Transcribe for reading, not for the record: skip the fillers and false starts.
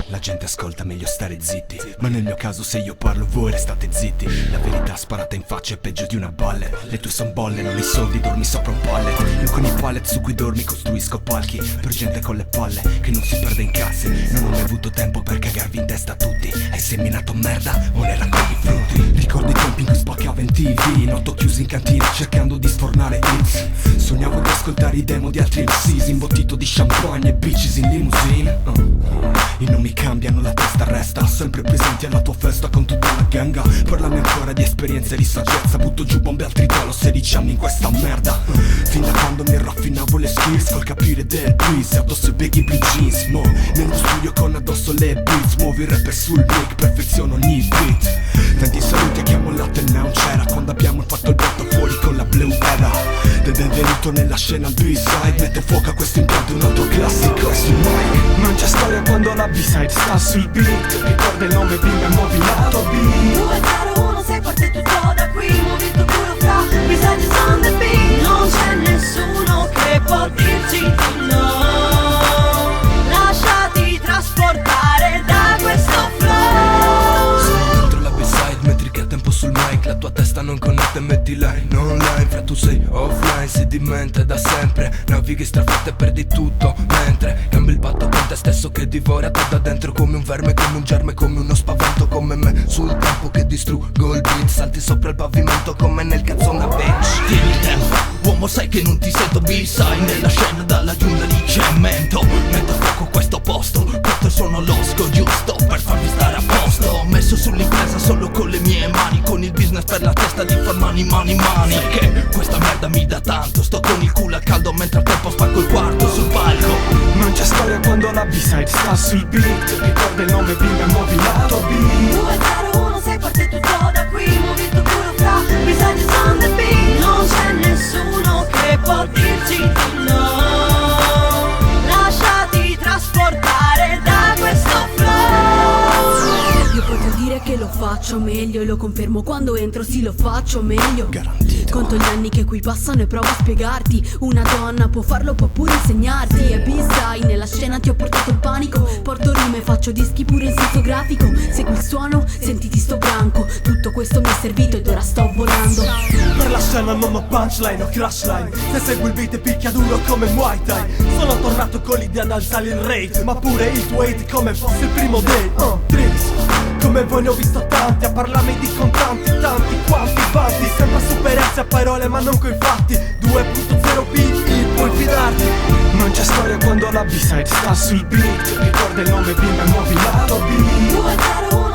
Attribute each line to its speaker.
Speaker 1: La gente ascolta, meglio stare zitti. Ma nel mio caso se io parlo voi restate zitti. La verità sparata in faccia è peggio di una balle. Le tue son bolle, non i soldi, dormi sopra un pallet. Io con i pallet su cui dormi costruisco palchi per gente con le palle che non si perde in cazzi. Non ho mai avuto tempo per cagarvi in testa a tutti. Hai seminato merda o ne raccogli frutti. Ricordo i tempi in cui spaccavo in TV, noto chiuso in cantina cercando di sfornare hits. Sognavo di ascoltare i demo di altri MCs, imbottito di champagne e bitches in limousine. I nomi cambiano, la testa resta sempre presenti alla tua festa con tutta la ganga. Parlami ancora di esperienze e di saggezza. Butto giù bombe al tritolo, 16 anni in questa merda. Fin da quando mi raffinavo le skills col capire del breeze, addosso i baggy blue jeans. Mo nello studio con addosso le beats, muovi il rapper sul mic, perfeziono ogni beat. Tanti saluti a chi ha mollato e non c'era quando abbiamo fatto il botto fuori con la Blue Era. Del benvenuto nella scena al B-side, mette fuoco a questo impianto un altro classico sul mic.
Speaker 2: Non c'è storia quando la B-side sta sul beat. Ricorda il nome, bimba e muovi lato B.
Speaker 3: 201 6 parte tutto da qui, muovi il tuo culo fra B-side on the beat. Non c'è nessuno che può dirci di no. Lasciati trasportare da questo flow.
Speaker 4: Sono dentro la B-side mentre che ha tempo sul mic. La tua testa non connette e metti line online. Fra tu sei offline, si dimente da sempre. Navighi strafette e perdi tutto mentre cambi il patto con te stesso che divora te da dentro come un verme, come un germe, come uno spavento come me. Sul tempo che distruggo il beat, salti sopra il pavimento come nel cazzo una bitch. Tieni il tempo, uomo sai che non ti sento B-side nella scena dalla giungla di cemento. Metto a fuoco questo posto, questo sono l'osco giusto per farvi stare a posto. Ho messo sull'impresa solo con le mie mani, con il business per la testa di far mani. Sai che questa merda mi dà tanto, sto con il culo al caldo mentre al tempo spacco il quarto sul palco.
Speaker 2: Non c'è storia quando la B-side sta sul beat. Ricorda il nome, bimba e muovi lato B.
Speaker 3: 201 6 parte tutto da qui, muovi il tuo culo fra B-side on the beat. Non c'è nessuno che può dirci di no. Lasciati trasportare da questo flow.
Speaker 5: Io potrei dire che lo faccio meglio e lo confermo quando entro, sì lo faccio meglio.
Speaker 1: Garantito.
Speaker 5: Conto gli anni che qui passano e provo a spiegarti. Una donna può farlo, può pure insegnarti. E B-side nella scena ti ho portato il panico. Porto rime, faccio dischi pure in senso grafico. Segui il suono, sentiti sto branco. Tutto questo mi è servito ed ora sto volando.
Speaker 2: Per la scena non ho punchline o crash line. Se segui il beat e picchia duro come Muay Thai. Sono tornato con l'idea di alzare il rate, ma pure il tuo hate come fosse il primo day. Tricks come voi ne ho visto tanti a parlarmi di contanti, tanti quanti vanti. Sempre superarsi a parole ma non coi fatti. 2.0 B, puoi fidarti. Non c'è storia quando la B-side sta sul beat. Ricorda il nome, bimba e muovi lato B.
Speaker 3: 201